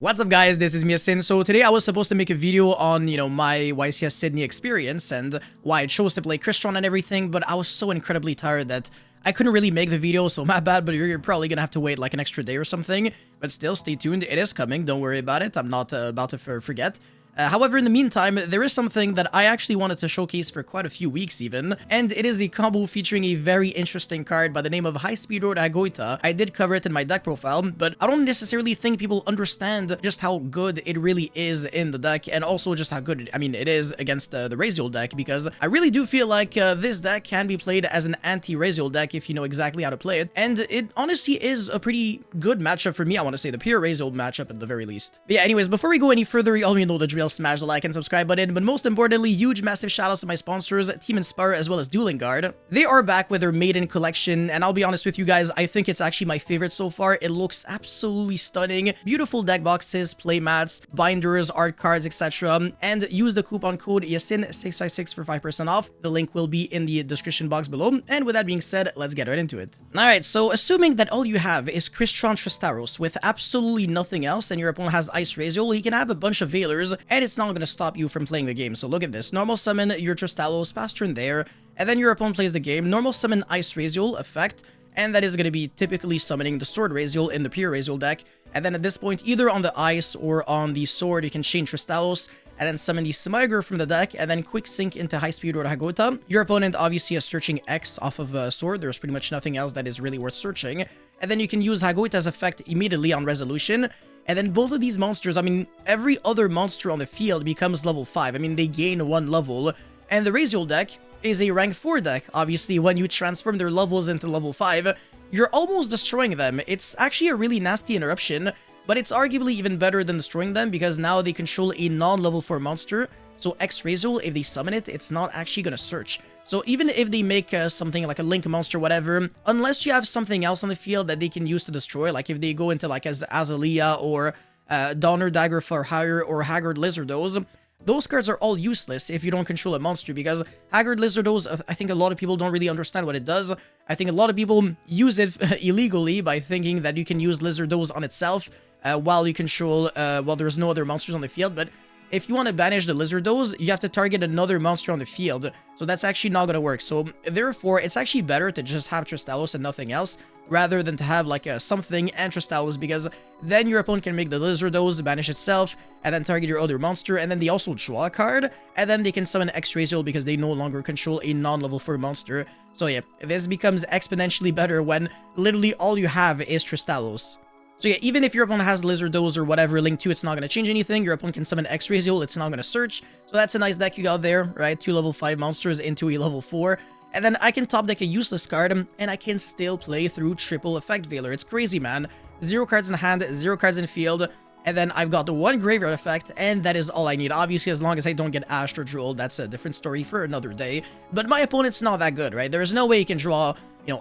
What's up guys, this is Yacineygo. So today I was supposed to make a video on, my YCS Sydney experience and why I chose to play Crystron and everything, but I was so incredibly tired that I couldn't really make the video, so my bad, but you're probably gonna have to wait like an extra day or something. But still, stay tuned, it is coming, don't worry about it, I'm not about to forget. However, in the meantime, there is something that I actually wanted to showcase for quite a few weeks even, and it is a combo featuring a very interesting card by the name of High Speed Road Hagoita. I did cover it in my deck profile, but I don't necessarily think people understand just how good it really is in the deck, and also just how good it is against the Ryzeal deck, because I really do feel like this deck can be played as an anti-Ryzeal deck if you know exactly how to play it, and it honestly is a pretty good matchup for me. I want to say the pure Ryzeal matchup at the very least. But yeah, anyways, before we go any further, you already know the drill. Smash the like and subscribe button, but most importantly, huge massive shoutouts to my sponsors, Team Inspire as well as Dueling. They are back with their Maiden collection, and I'll be honest with you guys, I think it's actually my favorite so far. It looks absolutely stunning. Beautiful deck boxes, playmats, binders, art cards, etc. And use the coupon code YACIN656 for 5% off. The link will be in the description box below. And with that being said, let's get right into it. Alright, so assuming that all you have is Crystron Tristaros with absolutely nothing else, and your opponent has Ice Ryzeal, he can have a bunch of Veilers, and it's not going to stop you from playing the game. So look at this. Normal summon your Tristalos, pass turn there, and then your opponent plays the game. Normal summon Ice Ryzeal effect, and that is going to be typically summoning the Sword Ryzeal in the pure Ryzeal deck. And then at this point, either on the Ice or on the Sword, you can change Tristalos, and then summon the Yacineygo from the deck, and then quick sync into High Speed Road Hagoita. Your opponent obviously is searching X off of Sword. There's pretty much nothing else that is really worth searching. And then you can use Hagoita's effect immediately on resolution. And then both of these monsters, every other monster on the field becomes level 5. They gain 1 level. And the Ryzeal deck is a rank 4 deck. Obviously, when you transform their levels into level 5, you're almost destroying them. It's actually a really nasty interruption, but it's arguably even better than destroying them because now they control a non-level 4 monster. So X Ryzeal, if they summon it, it's not actually going to search. So even if they make something like a Link monster, whatever, unless you have something else on the field that they can use to destroy, like if they go into like as Azalea or Donner Dagger for Hire or Haggard Lizardos, those cards are all useless if you don't control a monster, because Haggard Lizardos, I think a lot of people don't really understand what it does. I think a lot of people use it illegally by thinking that you can use Lizardos on itself while you control, while there's no other monsters on the field, but if you want to banish the Lizardos, you have to target another monster on the field, so that's actually not going to work. So therefore, it's actually better to just have Tristalos and nothing else, rather than to have like a something and Tristalos, because then your opponent can make the Lizardos banish itself, and then target your other monster, and then they also draw a card, and then they can summon X Ryzeal because they no longer control a non-level 4 monster. So yeah, this becomes exponentially better when literally all you have is Tristalos. So yeah, even if your opponent has Lizardos or whatever linked to, it's not going to change anything. Your opponent can summon X Ryzeal, it's not going to search. So that's a nice deck you got there, right? 2 level 5 monsters into a level 4. And then I can top deck a useless card, and I can still play through triple effect Veiler. It's crazy, man. 0 cards in hand, 0 cards in field, and then I've got the 1 graveyard effect, and that is all I need. Obviously, as long as I don't get Ashed or Drolled, that's a different story for another day. But my opponent's not that good, right? There's no way he can draw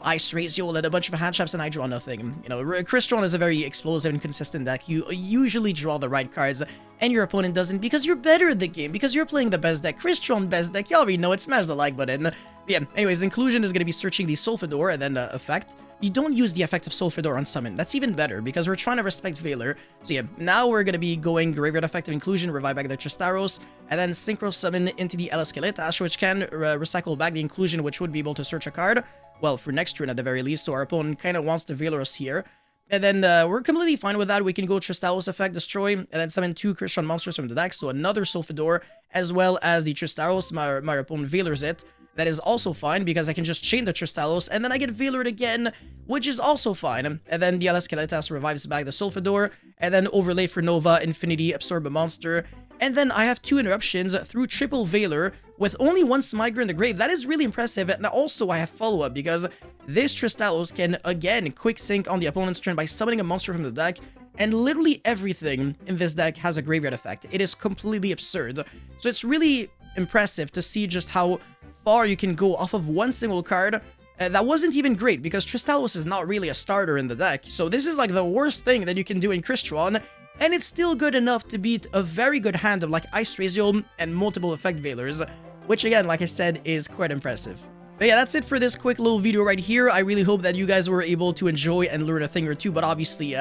Ice Ryzeal and a bunch of hand traps and I draw nothing. Crystron is a very explosive and consistent deck. You usually draw the right cards, and your opponent doesn't because you're better at the game, because you're playing the best deck. Crystron best deck, you already know it, smash the like button. Yeah, anyways, Inclusion is going to be searching the Sulfidor, and then effect. You don't use the effect of Sulfidor on summon. That's even better, because we're trying to respect Veiler. So yeah, now we're going to be going Graveyard effect of Inclusion, revive back the Tristaros, and then Synchro summon into the Esqueletas, which can recycle back the Inclusion, which would be able to search a card. Well, for next turn at the very least, so our opponent kind of wants to Veiler us here. And then we're completely fine with that. We can go Tristalos effect, destroy, and then summon 2 Crystron monsters from the deck, so another Sulfidor, as well as the Tristaros. My opponent Veilers it. That is also fine, because I can just chain the Tristalos, and then I get Veilered again, which is also fine. And then the Esqueletas revives back the Sulfidor, and then overlay for Nova, Infinity, absorb a monster. And then I have 2 interruptions through triple Veiler with only 1 Smygre in the grave. That is really impressive. And also I have follow-up because this Tristalos can again quick sync on the opponent's turn by summoning a monster from the deck. And literally everything in this deck has a graveyard effect. It is completely absurd. So it's really impressive to see just how far you can go off of 1 single card. That wasn't even great because Tristalos is not really a starter in the deck. So this is like the worst thing that you can do in Crystron. And it's still good enough to beat a very good hand of like Ice Ryzeal and multiple effect Veilers, which again, like I said, is quite impressive. But yeah, that's it for this quick little video right here. I really hope that you guys were able to enjoy and learn a thing or two, but obviously,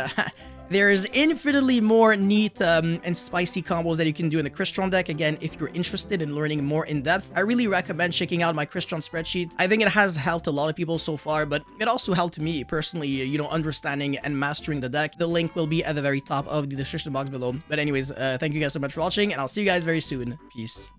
There's infinitely more neat and spicy combos that you can do in the Crystron deck. Again, if you're interested in learning more in depth, I really recommend checking out my Crystron spreadsheet. I think it has helped a lot of people so far, but it also helped me personally, you know, understanding and mastering the deck. The link will be at the very top of the description box below. But anyways, thank you guys so much for watching, and I'll see you guys very soon. Peace.